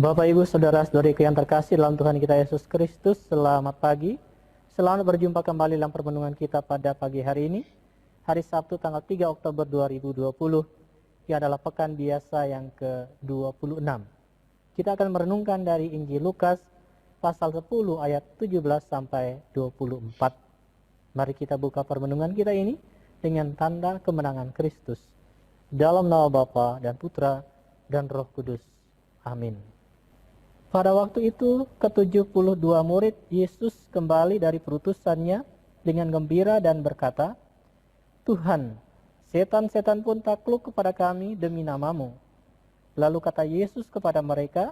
Bapak, Ibu, Saudara-saudariku yang terkasih dalam Tuhan kita Yesus Kristus, selamat pagi. Selamat berjumpa kembali dalam permenungan kita pada pagi hari ini, hari Sabtu tanggal 3 Oktober 2020, yang adalah pekan biasa yang ke-26. Kita akan merenungkan dari Injil Lukas, pasal 10 ayat 17 sampai 24. Mari kita buka permenungan kita ini dengan tanda kemenangan Kristus. Dalam nama Bapa dan Putra dan Roh Kudus. Amin. Pada waktu itu, ke-72 murid Yesus kembali dari perutusannya dengan gembira dan berkata, "Tuhan, setan-setan pun takluk kepada kami demi nama-Mu." Lalu kata Yesus kepada mereka,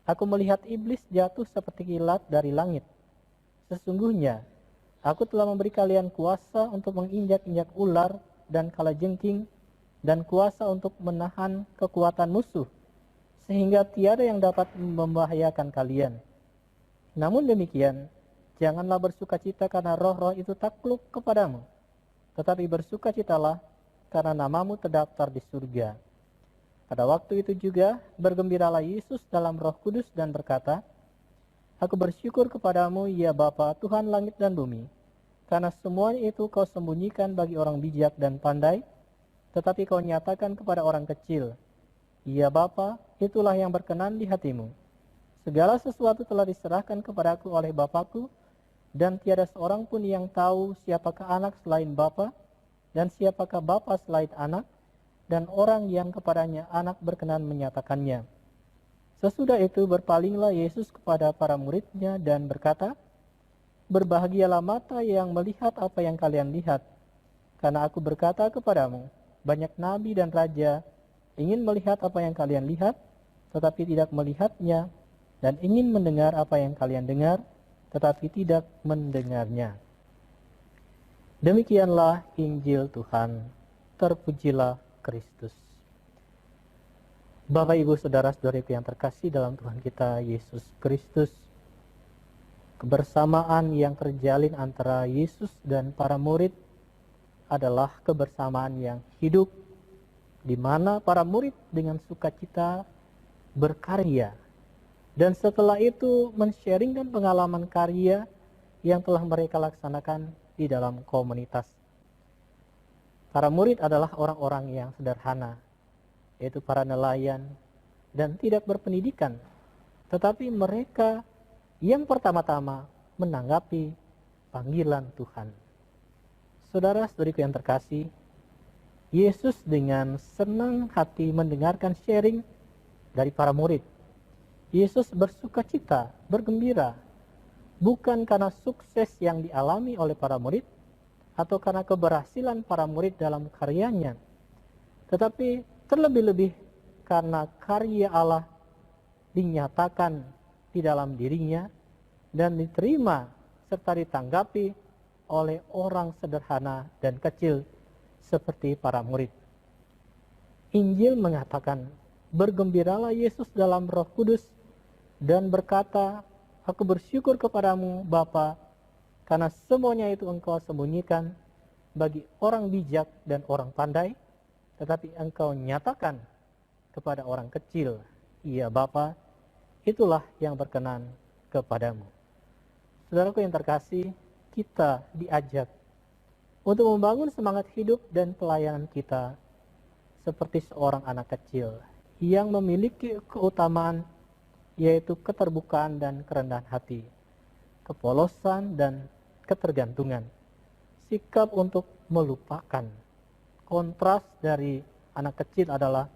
"Aku melihat iblis jatuh seperti kilat dari langit. Sesungguhnya, Aku telah memberi kalian kuasa untuk menginjak-injak ular dan kalajengking, dan kuasa untuk menahan kekuatan musuh, sehingga tiada yang dapat membahayakan kalian. Namun demikian, janganlah bersukacita karena roh-roh itu takluk kepadamu, tetapi bersukacitalah karena namamu terdaftar di surga." Pada waktu itu juga bergembiralah Yesus dalam Roh Kudus dan berkata, "Aku bersyukur kepadamu, ya Bapa, Tuhan langit dan bumi, karena semuanya itu kau sembunyikan bagi orang bijak dan pandai, tetapi kau nyatakan kepada orang kecil. Ya Bapa, itulah yang berkenan di hatimu. Segala sesuatu telah diserahkan kepadaku oleh Bapakku, dan tiada seorang pun yang tahu siapakah anak selain Bapa, dan siapakah Bapa selain anak, dan orang yang kepadanya anak berkenan menyatakannya." Sesudah itu berpalinglah Yesus kepada para muridnya dan berkata, "Berbahagialah mata yang melihat apa yang kalian lihat. Karena aku berkata kepadamu, banyak nabi dan raja ingin melihat apa yang kalian lihat, tetapi tidak melihatnya, dan ingin mendengar apa yang kalian dengar, tetapi tidak mendengarnya." Demikianlah Injil Tuhan. Terpujilah Kristus. Bapak, Ibu, Saudara-saudariku yang terkasih dalam Tuhan kita Yesus Kristus, kebersamaan yang terjalin antara Yesus dan para murid adalah kebersamaan yang hidup, di mana para murid dengan sukacita berkarya, dan setelah itu men-sharingkan pengalaman karya yang telah mereka laksanakan di dalam komunitas. Para murid adalah orang-orang yang sederhana, yaitu para nelayan dan tidak berpendidikan, tetapi mereka yang pertama-tama menanggapi panggilan Tuhan. Saudara-saudariku yang terkasih, Yesus dengan senang hati mendengarkan sharing dari para murid. Yesus bersukacita, bergembira, bukan karena sukses yang dialami oleh para murid atau karena keberhasilan para murid dalam karyanya, tetapi terlebih-lebih karena karya Allah dinyatakan di dalam dirinya dan diterima serta ditanggapi oleh orang sederhana dan kecil seperti para murid. Injil mengatakan, "Bergembiralah Yesus dalam Roh Kudus dan berkata, Aku bersyukur kepadamu, Bapa, karena semuanya itu Engkau sembunyikan bagi orang bijak dan orang pandai, tetapi Engkau nyatakan kepada orang kecil. Ya Bapa, itulah yang berkenan kepadamu." Saudaraku yang terkasih, kita diajak untuk membangun semangat hidup dan pelayanan kita seperti seorang anak kecil yang memiliki keutamaan, yaitu keterbukaan dan kerendahan hati, kepolosan dan ketergantungan, sikap untuk melupakan. Kontras dari anak kecil adalah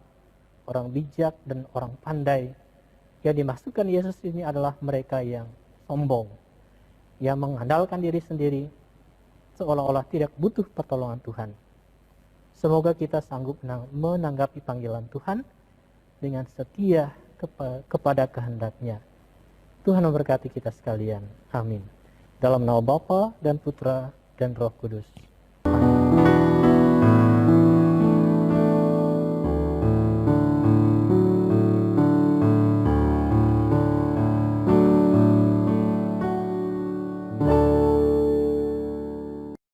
orang bijak dan orang pandai. Yang dimaksudkan Yesus ini adalah mereka yang sombong, yang mengandalkan diri sendiri, seolah-olah tidak butuh pertolongan Tuhan. Semoga kita sanggup menanggapi panggilan Tuhan dengan setia kepada kehendak-Nya. Tuhan memberkati kita sekalian. Amin. Dalam nama Bapa dan Putra dan Roh Kudus.